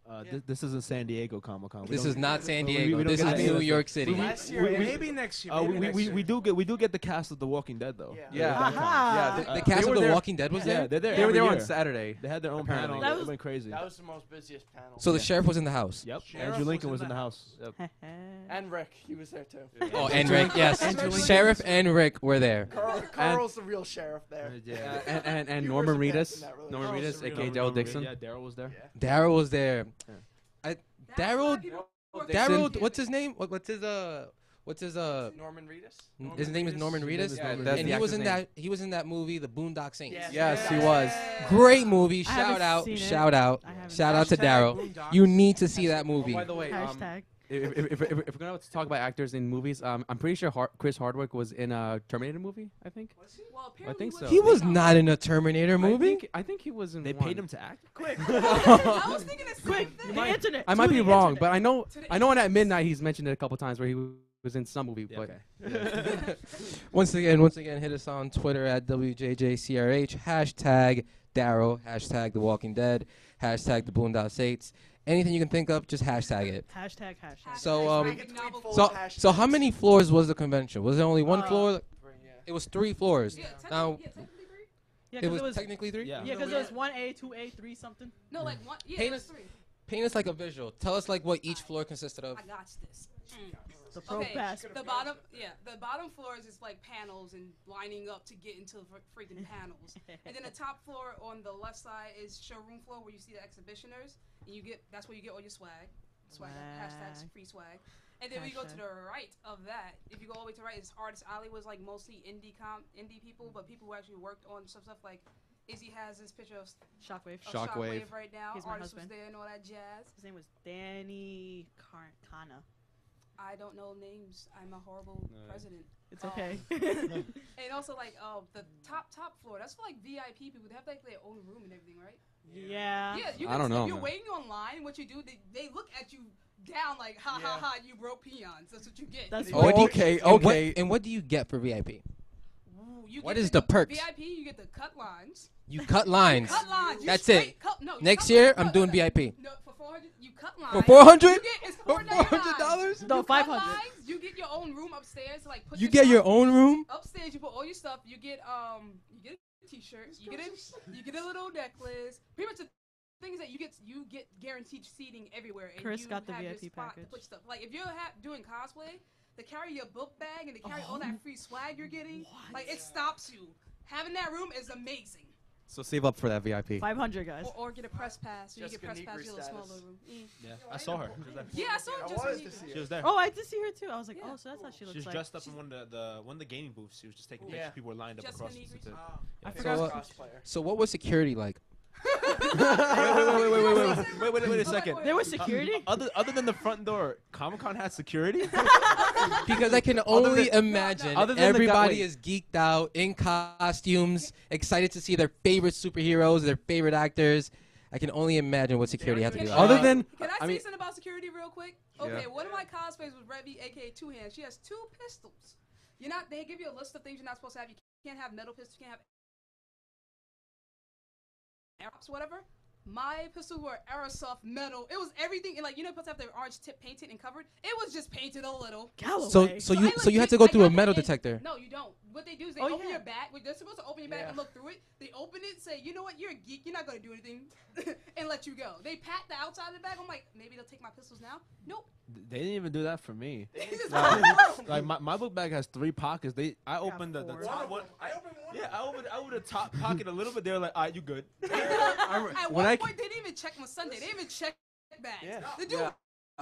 This isn't San Diego Comic-Con. This is not San we Diego. don't This get is the New A-listers. York City. Last year, maybe next year. Maybe next year. we do get the cast of The Walking Dead though. Yeah. The cast of were The there- Walking Dead was Yeah, there. they're there. They were every there on year. Saturday. They had their own Apparently. panel. That It went crazy. That was the most busiest panel. So the sheriff was in the house. Yep. Sheriff Andrew Lincoln was was in in the the house. Yep. And Rick, he was there too. Oh, and Rick, yes. Andrew Lincoln. Sheriff and Rick were there. Carl's the real sheriff there. And He Norman wears a pants Reedus. in that really Norman well. Reedus, Real aka Norman Daryl Dixon. Yeah, Daryl was there. Yeah. Daryl was there. That's Daryl- why people were Daryl, confused. what's his name? What's his Norman Reedus? his name is Norman Reedus. Yeah, Norman that's And the he was actor's in name. that. He was in that movie, The Boondock Saints. Yes, he was. Great movie. I haven't Shout out. seen it. Shout out. I haven't Shout out to Hashtag Daryl. Boondocks. You need to see that movie. By the way, Hashtag. if we're gonna talk about actors in movies, I'm pretty sure Chris Hardwick was in a Terminator movie. I think. Well, apparently think so. He was not in a Terminator movie. I think he was in. They one. paid him to act. I was thinking the same Quick, thing. the internet. I might to be the wrong, internet. but I know To the on At Midnight he's mentioned it a couple times where he was in some movie. Yeah, But okay. Once again, hit us on Twitter at WJJCRH. Hashtag Daryl. Hashtag The Walking Dead. Hashtag The Boondock Saints. Anything you can think of, just hashtag it. Hashtag. So, Graphic novel. So how many floors was the convention? Was there only one floor? Yeah. It was 3 floors. Yeah, Now, technically three. Yeah, it 'cause was technically 3? Yeah. Yeah, because it was 1A, 2A, 3 something. No, like one. Yeah, Paint it was us- three. Paint us like a visual. Tell us like what each floor consisted of. I got this. The pro Okay, pass. the bottom, the bottom floors is like panels and lining up to get into the freaking panels. And then the top floor on the left side is showroom floor where you see the exhibitioners, and that's where you get all your swag. Hashtags Swag. free swag. And then we go to Hashtag. the right of that. If you go all the way to the right, it's Artist Alley was like mostly indie people, but people who actually worked on some stuff like Izzy has this picture of Shockwave. Shockwave. right now. He's my Artist was husband. there and all that jazz. His name was Danny Kana. I don't know names. I'm a horrible president. It's okay. And also like the top floor. That's for like VIP people. They have like their own room and everything, right? Yeah. Yeah. You I can, don't know, If you're man. waiting online, what you do? They look at you down like ha ha ha. You broke peons. That's what you get. That's What do you- okay, and what- okay. And what do you get for VIP? Ooh, you What get is the perks? VIP? You get the cut lines. You cut lines. Cut lines. You That's straight it. Cut, no, you Next cut year, lines. I'm No, doing no, VIP. No, for 400, you cut lines. For 400? You get it's For $400? No, You cut 500. lines, you get your own room upstairs. Like put You get your stuff- own room? Upstairs, you put all your stuff. You get a T-shirt. You get a little necklace. Pretty much the thing is that you get guaranteed seating everywhere, and Chris you got the have your VIP spot package. to put stuff. Like if you're doing cosplay, to carry your book bag and to carry all that free swag you're getting, like it stops you. Having that room is amazing. So save up for that VIP. 500 guys. Or get a press pass. So you get Jessica press pass, Negri your little small status. little room. Yeah, I saw her. She was there. Yeah, I saw I it just wanted to see She it. was there. Oh, I did see her too. I was like, Yeah. oh, so that's how she She looks was like. dressed up in one of the gaming booths. She was just taking pictures. Yeah. People were lined up Jessica across the Negri? to- I So, forgot. Cosplayer. So what was security like? Wait a second. There was security. Other than the front door, Comic-Con had security. Because I can only imagine Other than the everybody wait. is geeked out in costumes, excited to see their favorite superheroes, their favorite actors. I can only imagine what security has to be like. Other than Can I I say mean- something about security real quick? Yeah. Okay, one of my cosplays was Revy, aka Two Hands. She has 2 pistols. They give you a list of things you're not supposed to have. You can't have metal pistols, you can't have arrows, whatever. My pistols were aerosoft metal. It was everything. And like you're supposed to have the orange tip painted and covered. It was just painted a little. Galloway. So I you legit- had to go like, through a at the metal end- detector. No, you don't. What they do is they Oh, open yeah. your bag. They're supposed to open your bag Yeah. and look through it. They open it, say, you know what, you're a geek. You're not gonna do anything, and let you go. They pat the outside of the bag. I'm like, maybe they'll take my pistols now. Nope. They didn't even do that for me. They just Like my book bag has 3 pockets. I opened the four. top one. I opened one. Yeah, I opened the top pocket a little bit. They were like, "Alright, you good?" At when one I point, they didn't even check my Sunday. They didn't even check bags. Yeah. The dude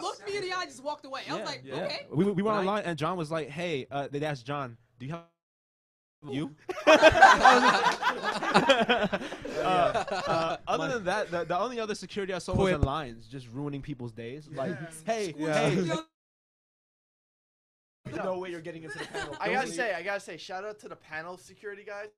looked me in the eye, just walked away. I was like, yeah. okay. We went When I- online and John was like, "Hey," they asked John, "Do you have you?" Other than that, the only other security I saw was in lines, just ruining people's days. Like, hey, Yeah. hey, no way you're getting into the panel. I gotta say, shout out to the panel security guys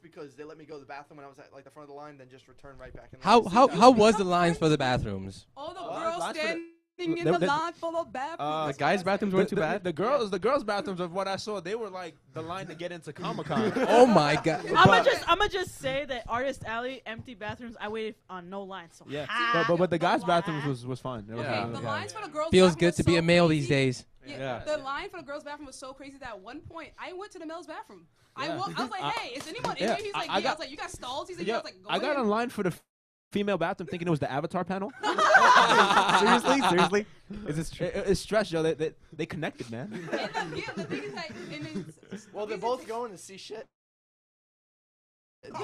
because they let me go to the bathroom when I was at like the front of the line, then just return right back in. How line. how was the lines for the bathrooms? All the Oh, girls lines for the- standing in They- the they- line full of bathrooms. The guys' bathrooms weren't too bad. The girls' bathrooms of what I saw, they were like the line to get into ComicCon. Oh my god. I'ma just say that Artist Alley, empty bathrooms. I waited on no line. So Yeah, ha, but the guys' line. bathrooms was fun. It was Yeah. fun. The Yeah. lines for the girls' Feels bathroom good was to be so a male crazy. these days. Yeah. The line for the girls' bathroom was so crazy that at one point I went to the male's bathroom. Yeah. I was like, hey, is anyone in yeah, here? He's like, I yeah. I got- was like, you got stalls? He's like, Yeah, yeah. I was like, go I got in. in line for the female bathroom thinking it was the Avatar panel. Seriously? Is this true? It's stress, yo. They connected, man. And the thing is that, Well, they're both going to see shit.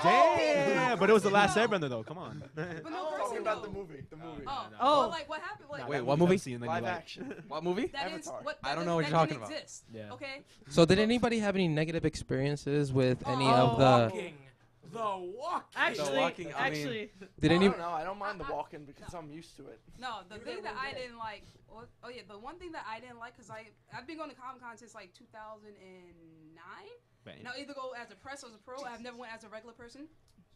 Damn, but it was the last Airbender though. Come on. But I'm no talking cursing about though. the movie. The movie. Oh, Oh. well, like what happened? Like Wait, what movie? Live action. What movie? that is Avatar. what I that don't is- know what that you're talking didn't about. exist. Yeah. Okay. So did anybody have any negative experiences with any The of the? walking. The walking. Actually, walking, I mean- actually, Did I any? don't know. I don't mind the walking because I'm used to it. No, the You thing gotta that I roll didn't like. Oh yeah, the one thing that I didn't like because I've been going to ComicCon since like 2009. Now either go as a press or as a pro. I've never went as a regular person.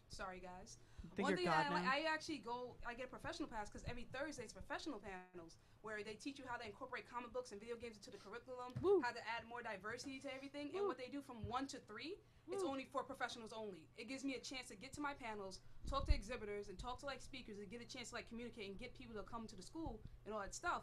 Sorry guys. think One you're thing God that I like, now. I actually go. I get a professional pass because every Thursday it's professional panels where they teach you how to incorporate comic books and video games into the curriculum, Woo. how to add more diversity to everything, and what they do from 1 to 3. It's only for professionals only. It gives me a chance to get to my panels, talk to exhibitors, and talk to like speakers, and get a chance to like communicate and get people to come to the school and all that stuff.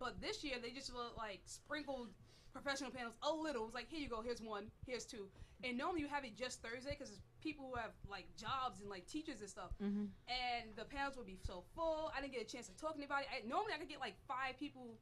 But this year they just like sprinkled professional panels a little. It was like, here you go, here's one, here's two. And normally you have it just Thursday because it's people who have like jobs and like teachers and stuff. Mhm. And the panels would be so full. I didn't get a chance to talk to anybody. Normally I could get like 5 people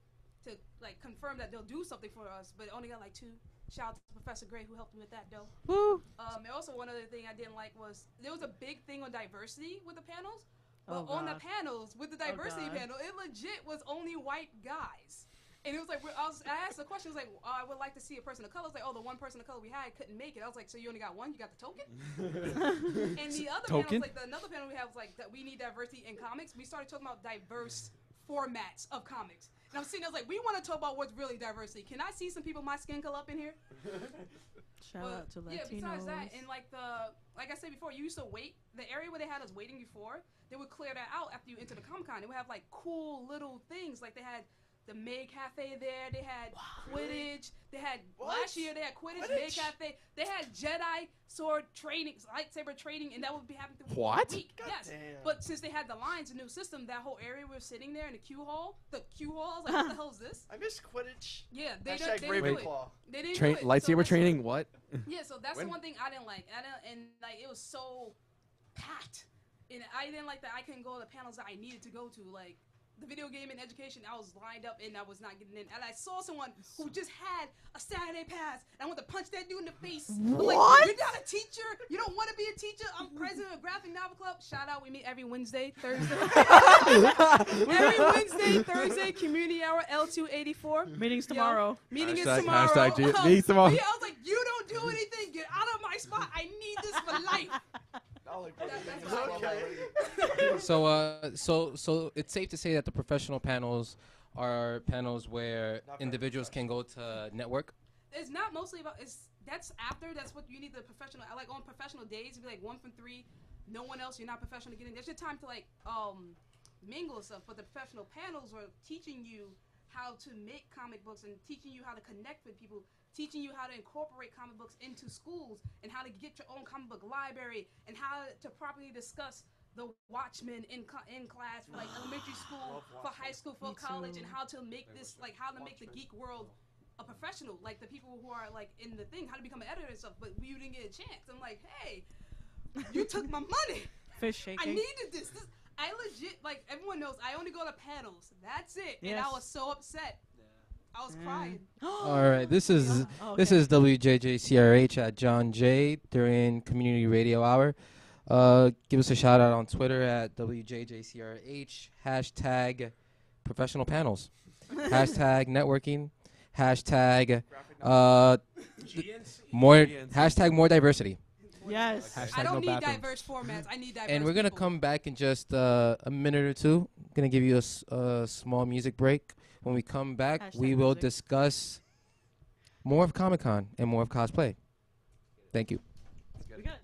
to like confirm that they'll do something for us, but only got like 2. Shout out to Professor Gray who helped me with that though. woo. And also one other thing I didn't like was there was a big thing on diversity with the panels, but Oh, on the God. panels with the diversity God. panel, it legit was only white guys. And it was like, I asked the question, it was like, I would like to see a person of color. I was like, oh, the one person of color we had couldn't make it. I was like, so you only got one? You got the token? And the other panel, Token? was like, another panel we have was like, that we need diversity in comics. We started talking about diverse formats of comics. And I'm sitting there, I was like, we want to talk about what's really diversity. Can I see some people my skin color up in here? Shout out to Latinos. Yeah, besides that, and like like I said before, you used to wait. The area where they had us waiting before, they would clear that out after you enter the Comic-Con. They would have like cool little things. Like they had the May Cafe there. They had Quidditch. They had last year they had Quidditch, May Cafe. They had Jedi sword training, lightsaber training, and that would be happening through What? the week. God Yes, damn. but since they had the lines, the new system, that whole area we were sitting there in the Q hall, I was like, what the hell is this? I miss Quidditch. Yeah, they Hashtag didn't do it. Ravenclaw. They didn't Train do it. So lightsaber that's- training? What? Yeah, so that's When? the one thing I didn't like. And like it was so packed. And I didn't like that I couldn't go to the panels that I needed to go to. Like the video game and education, I was lined up and I was not getting in. And I saw someone who just had a Saturday pass and I wanted to punch that dude in the face. I'm like, you're not a teacher. You don't want to be a teacher. I'm president of Graphic Novel Club. Shout out, we meet every Wednesday, Thursday. Every Wednesday, Thursday, community hour L284. Meetings tomorrow. Meeting is Hashtag- tomorrow. hashtag meetings tomorrow. Yeah, I was like, you don't do anything. Get out of my spot. I need this for life. I like That's Quidditch. okay. So it's safe to say that the professional panels are panels where Not very individuals can go to network. It's not mostly about. That's after. That's what you need the professional. I like on professional days. It'd be like 1 from 3. No one else. You're not professional to get in. There's your time to like mingle and stuff. But the professional panels are teaching you how to make comic books and teaching you how to connect with people, teaching you how to incorporate comic books into schools and how to get your own comic book library and how to properly discuss the Watchmen in class for like elementary school, for high school, for Me college, too. and how to make this like how to make the geek world a professional, like the people who are like in the thing, how to become an editor and stuff. But you didn't get a chance. I'm like, hey, you took my money. Fish shaking. I needed this. I legit, like, everyone knows, I only go to panels. That's it. And I Yes. was so upset. I was crying. All right, this is Oh, this okay. is WJJCRH at John Jay during Community Radio Hour. Give us a shout out on Twitter at WJJCRH, hashtag professional panels, hashtag networking, hashtag GNC. more hashtag more diversity. Yes. I don't need diverse formats. I need diverse And we're gonna people. come back in just a minute or two. Gonna give you a small music break. When we come back, we Hashtag will music. discuss more of Comic-Con and more of cosplay. Thank you. We got it.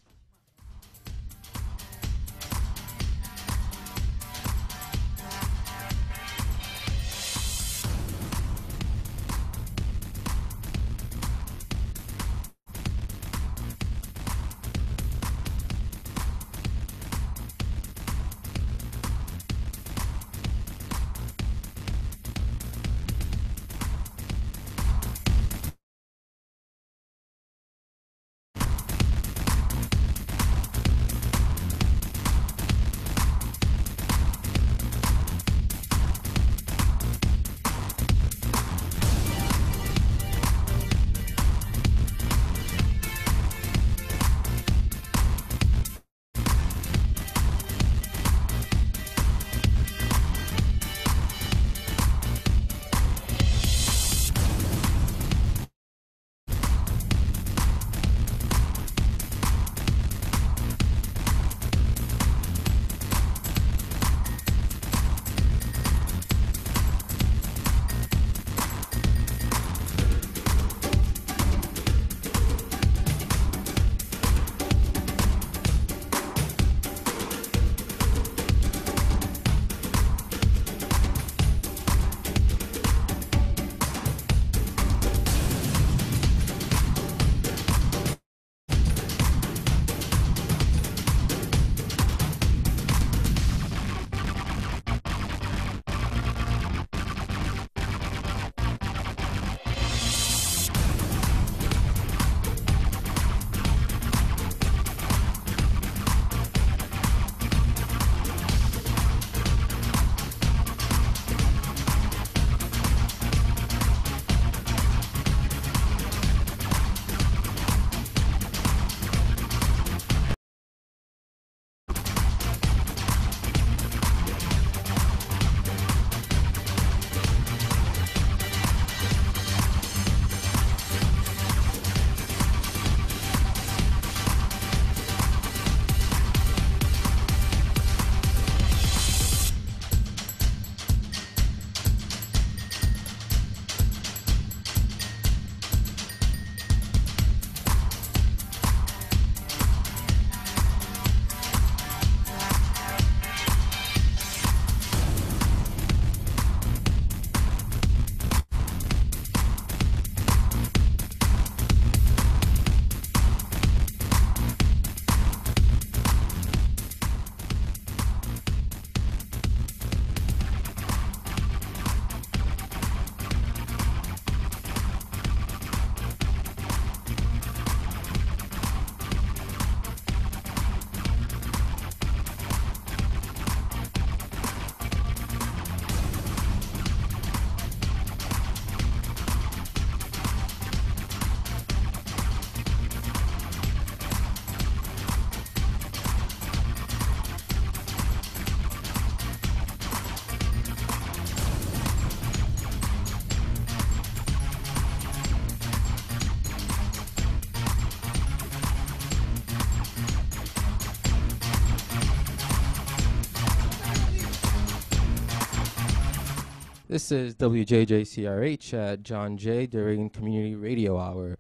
This is WJJCRH at John Jay during Community Radio Hour.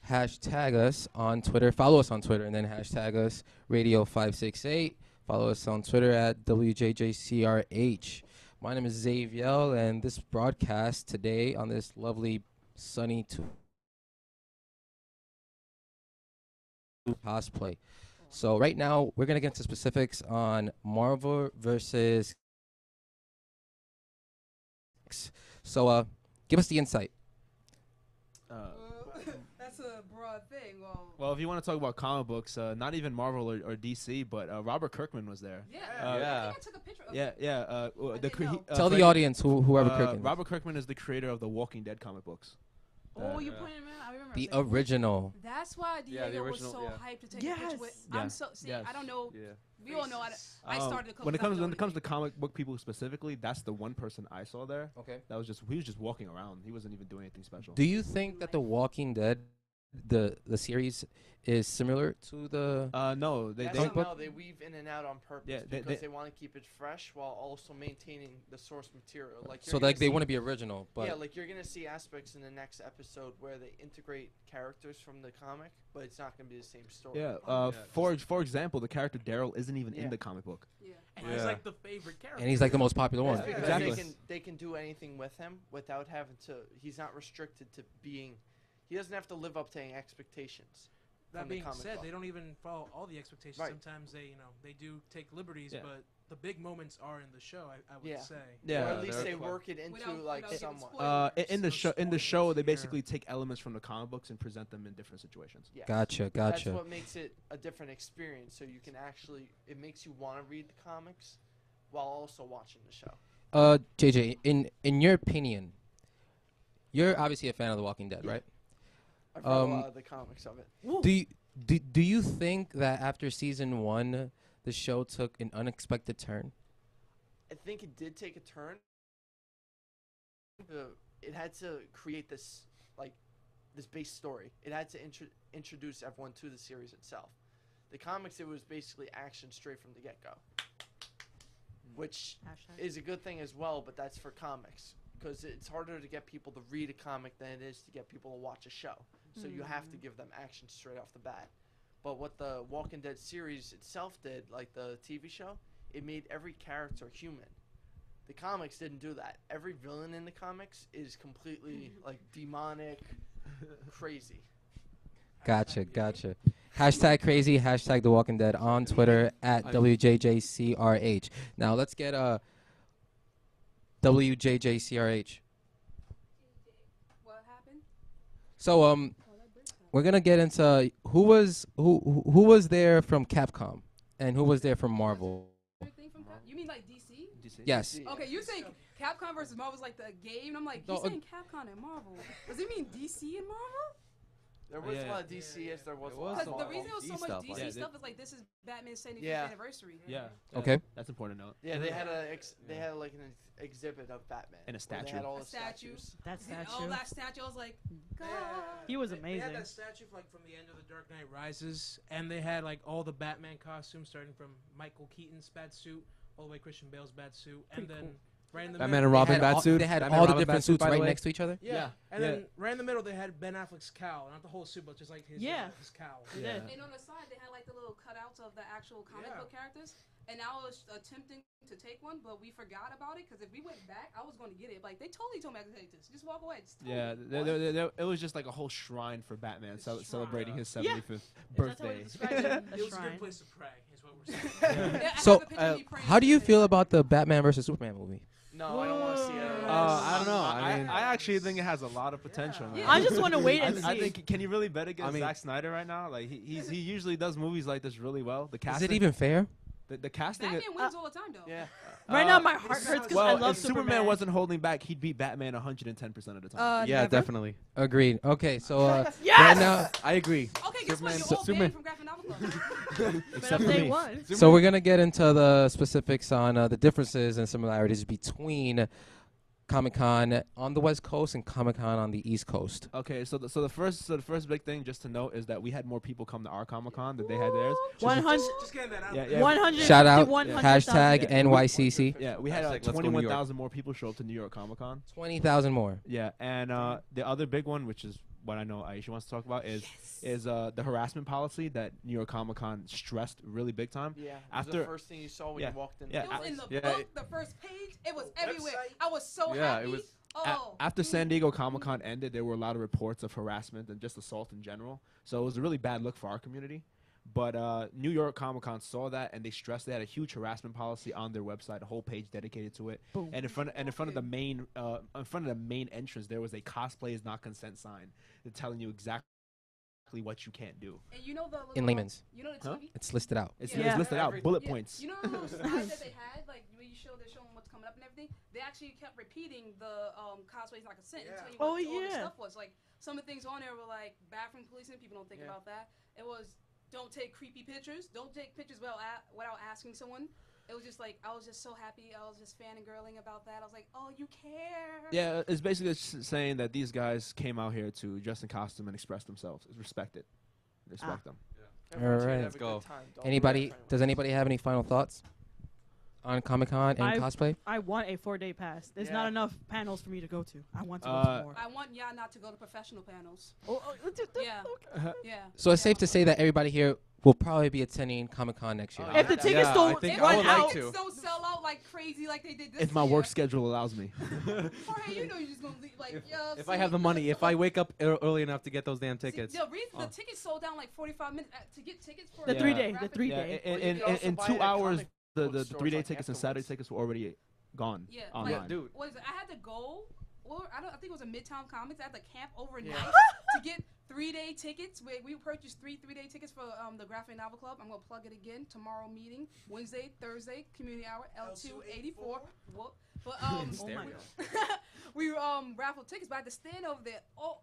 Hashtag us on Twitter. Follow us on Twitter and then hashtag us Radio568. Follow us on Twitter at WJJCRH. My name is Xavier, and this broadcast today on this lovely sunny cosplay. So right now we're gonna get into specifics on Marvel versus. So give us the insight. That's a broad thing. Well, if you want to talk about comic books, not even Marvel or DC, but Robert Kirkman was there. Yeah. Yeah. I think I took a picture of Yeah, it. yeah. Tell the audience whoever Kirkman is. Robert Kirkman is the creator of the Walking Dead comic books. Oh, you pointed him out. I remember. The saying- original. That's why Yeah, the Diego was original, so yeah. hyped to take a picture with. Yeah. I'm so see. Yes. I don't know. Yeah. We all know. I started a couple when it times comes already. to comic book people specifically, that's the one person I saw there. Okay. That was he was just walking around. He wasn't even doing anything special. Do you think that The Walking Dead, the series, is similar to the? No, they They weave in and out on purpose Yeah, because they want to keep it fresh while also maintaining the source material. Like So like they want to be original, but yeah, like you're gonna see aspects in the next episode where they integrate characters from the comic, but it's not gonna be the same story. yeah. For example, the character Daryl isn't even in the comic book. Yeah. And he's Yeah. like the favorite character. and he's like the most popular one. That's because Exactly. they can do anything with him without having to. He's not restricted to being. He doesn't have to live up to any expectations. That from the being comic said, book. they don't even follow all the expectations. Right. Sometimes they do take liberties, Yeah. but the big moments are in the show. I would Yeah. say. Yeah. Or at least they're they quite- work it into Without like giving somewhat. spoilers. In the So show, they spoilers, yeah. basically take elements from the comic books and present them in different situations. Yes. Gotcha. That's what makes it a different experience. So you can actually, it makes you want to read the comics while also watching the show. JJ, in your opinion, you're obviously a fan of The Walking Dead, right? I've read a lot of the comics of it. Do you think that after season 1, the show took an unexpected turn? I think it did take a turn. It had to create this base story. It had to introduce everyone to the series itself. The comics, it was basically action straight from the get-go, which Hashtag. is a good thing as well. But that's for comics because it's harder to get people to read a comic than it is to get people to watch a show. So you have to give them action straight off the bat. But what the Walking Dead series itself did, like the TV show, it made every character human. The comics didn't do that. Every villain in the comics is completely like demonic, crazy. Gotcha. Hashtag crazy, hashtag The Walking Dead on Twitter at WJJCRH. Now let's get WJJCRH. What happened? So we're gonna get into who was there from Capcom and who was there from Marvel. Everything from you mean like DC? Yes. Okay, you saying Capcom versus Marvel's like the game? I'm like, he's saying Capcom and Marvel. Does he mean DC and Marvel? There was Yeah. a lot of DC as there was a There lot was of Because the Marvel. reason it was so DC much stuff, DC like- stuff is like this is Batman's 75th Yeah. anniversary. Yeah. Okay. That's important to note. Yeah, they had they had like an exhibit of Batman And a where statue. They had all A the statue. statues. That Oh, statue. that statue! I was like, God. He was They amazing. had that statue like from the end of The Dark Knight Rises, and they had like all the Batman costumes, starting from Michael Keaton's Batsuit all the way Christian Bale's Batsuit, and then right in the Batman middle, and Robin They had all- Batsuit. They had Batman all the Robin different Batsuit, suits by the right way. next to each other. yeah, and Yeah. then right in the middle they had Ben Affleck's cowl, not the whole suit, but just like his his cowl. They Yeah. did. And on the side, they had like the little cutouts of the actual comic Yeah. book characters. And I was attempting to take one, but we forgot about it because if we went back, I was going to get it. Like they totally told me I could take this. Just walk away. Just tell Yeah, me. it was just like a whole shrine for Batman It's a shrine. celebrating his Yeah. 75th That's how he birthday. described it, It the was a shrine. good place to pray, is what we're saying. Yeah, I So, have a picture of me praying how do you today. feel about the Batman versus Superman movie? No, I don't want to see it. I don't know. I mean, I actually think it has a lot of potential. Man. Yeah. I just want to wait and see. I think can you really bet against I mean- Zack Snyder right now? Like he usually does movies like this really well. The Is casting, it even fair? the casting. Batman wins all the time, though. Yeah. Right now, my heart hurts because well, I love if Superman Superman. wasn't holding back, he'd beat Batman 110% of the time. yeah, Never. definitely. Agreed. Okay, so Yes! right now, I agree. Okay, guess what? Superman- You're all Superman- banned from Graphic Novel Club. But Except on for day me. one. so we're gonna get into the specifics on the differences and similarities between Comic-Con on the West Coast and Comic-Con on the East Coast? Okay, so the first big thing just to note is that we had more people come to our Comic-Con than they had theirs. 100. Just getting that out Yeah, there. yeah. 100. Shout out, 100,000. hashtag NYCC. Yeah, we had Hashtag let's go New York. 21,000 more people show up to New York Comic-Con. 20,000 more. Yeah, and the other big one, which is what I know Aisha wants to talk about, is the harassment policy that New York Comic-Con stressed really big time. Yeah. After- the first thing you saw when Yeah. you walked in. Yeah. It was in the Yeah, book, the first page. It was everywhere. website. I was so Yeah, happy. it was- After San Diego Comic-Con ended, there were a lot of reports of harassment and just assault in general. So it was a really bad look for our community. But New York Comic-Con saw that, and they stressed they had a huge harassment policy on their website, a whole page dedicated to it. Boom. And in front of the main entrance, there was a "cosplay is not consent" sign, telling you exactly what you can't do. And you know the little, In layman's. You know the Huh? TV. It's listed out. It's, Yeah. it's listed out, bullet Yeah, points. You know the little slide that they had, like when you they're showing what's coming up and everything. They actually kept repeating the cosplays not consent and Yeah. telling you what Oh, all the yeah. stuff was. Like some of the things on there were like bathroom policing. People don't think Yeah. about that. It was don't take creepy pictures. Don't take pictures without asking someone. It was just like I was just so happy. I was just fangirling about that. I was like, oh, you care. Yeah, it's basically saying that these guys came out here to dress in costume and express themselves. Respect it. Respect them. Everyone's here to Alright. have a Go. good time. Don't Anybody? ruin it for Does anybody have any final thoughts on Comic-Con and I- cosplay? I want a 4-day pass. There's not Yeah. enough panels for me to go to. I want to go to more. I want y'all not to go to professional panels. Yeah. Yeah. Yeah. So it's Yeah. safe to say that everybody here will probably be attending Comic-Con next year. Oh, If the Yeah. tickets Yeah, I don't think If I run would the like out, tickets to. don't sell out like crazy like they did this If my year. work schedule allows me. Jorge, you know you're just gonna leave, like, If I have the money, if I wake up early enough to get those damn See, tickets. the reason Oh. the tickets sold down like 45 minutes to get tickets for the Yeah. 3-day, the rapid- 3-day. Yeah, Or you could also in buy 2 it at hours, comic the book stores, 3-day like, tickets and Saturday afterwards. tickets were already gone Yeah, online. Yeah, dude. What is it? I had to go. Well, I think it was a Midtown Comics. I had to camp overnight Yeah. to get 3-day tickets. We purchased 3-day tickets for the Graphic Novel Club. I'm gonna plug it again. Tomorrow meeting, Wednesday, Thursday, community hour, L284. Whoop. But Oh my God. we raffled tickets, but I had to stand over there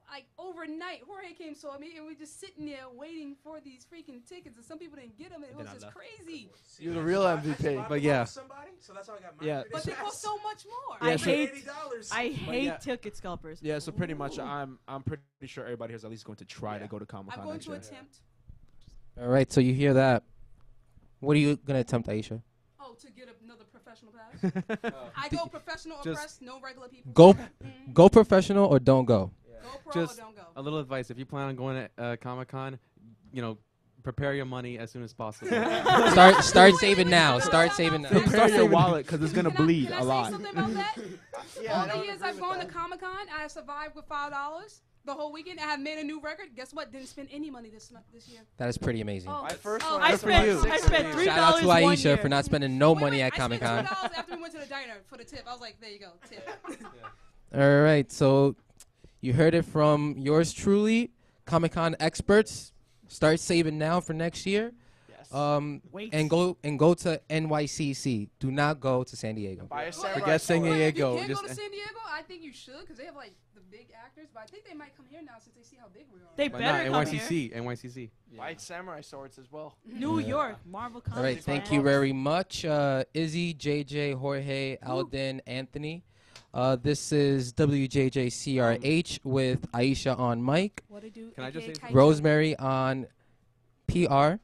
like overnight. Jorge came saw me, and we just sitting there waiting for these freaking tickets, and some people didn't get them. And it was Then I just left. crazy. See, You're the I real survived- I MVP. survived But the yeah. month with somebody, so that's how I got my Yeah. But they cost so much more. I Yeah, so- hate $80. I hate yeah. ticket scalpers. Yeah, so pretty much, Ooh. I'm pretty sure everybody here is at least going to try to Yeah. go to Comic I'm Con going next to year. attempt. All right, so you hear that. What are you going to attempt, Aisha? Oh, to get another professional pass. I go professional or Just- press, no regular people. Go Mhm. go professional or don't go. Go pro Just or don't go. A little advice: if you plan on going to Comic-Con, prepare your money as soon as possible. Start saving now. Start saving now. Start Prepare your saving- wallet because it's gonna Can bleed can a I lot. say something about that? Yeah, I All the don't years agree I've with gone to that. Comic-Con, I have survived with $5 the whole weekend. I have made a new record. Guess what? Didn't spend any money this year. That is pretty amazing. Oh, My first oh, one, I Good for spent you. I spent $3 Shout out to one Aisha year. for not spending no Wait, money wait, at I Comic-Con. spent $2 after we went to the diner for the tip. I was like, there you go, tip. All right, so you heard it from yours truly, Comic-Con experts. Start saving now for next year. Yes. Wait. And go to NYCC. Do not go to San Diego. Buy a Well, samurai Forget San sword. Well, if Diego, you can't just- go to San Diego, I think you should because they have like the big actors. But I think they might come here now since they see how big we are. They But better not come here. NYCC. Buy samurai swords as well. New Yeah. York, Marvel Comics. All right, Comics, thank man. you very much, Izzy, JJ, Jorge, Alden, Anthony. This is WJJCRH with Aisha on mic, What it do? Can I just AKA say Kaiju. Rosemary on PR,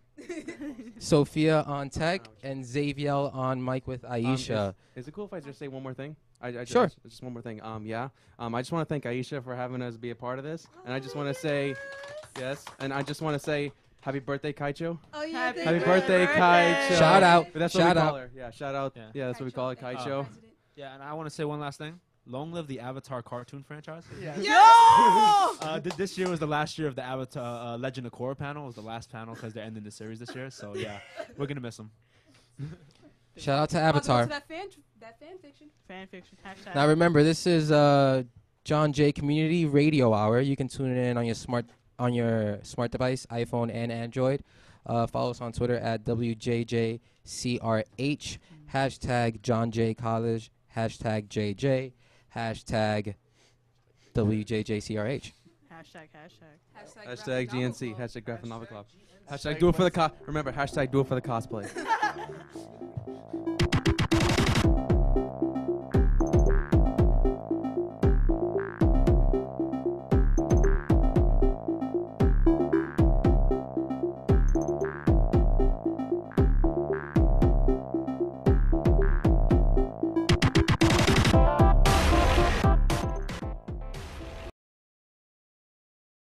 Sophia on tech, and Xavier on mic with Aisha. Is it cool if I just say one more thing? I Sure. Just one more thing. I just want to thank Aisha for having us be a part of this, and I just want to say, yes, and I just want to say, happy birthday, Kaicho. Oh yeah. Happy Happy birthday, Kaicho. Shout out. That's Shout what we out. call her. Yeah, shout out. Yeah. Yeah, that's what we call it, Kaicho. Yeah, and I want to say one last thing. Long live the Avatar cartoon franchise. Yeah. Yo! This year was the last year of the Avatar Legend of Korra panel. It was the last panel because they're ending the series this year. So yeah, we're gonna miss them. Shout out to I'll go Avatar. to that fan fiction. Fan fiction. Hashtag. Now remember, this is John Jay Community Radio Hour. You can tune in on your smart device, iPhone and Android. Follow us on Twitter at WJJCRH, hashtag John Jay College, hashtag JJ, hashtag WJJCRH. Hashtag. Hashtag Graphic Novel GNC. Club. Hashtag Graphic Novel Club. Hashtag do it for the remember, hashtag do it for the cosplay.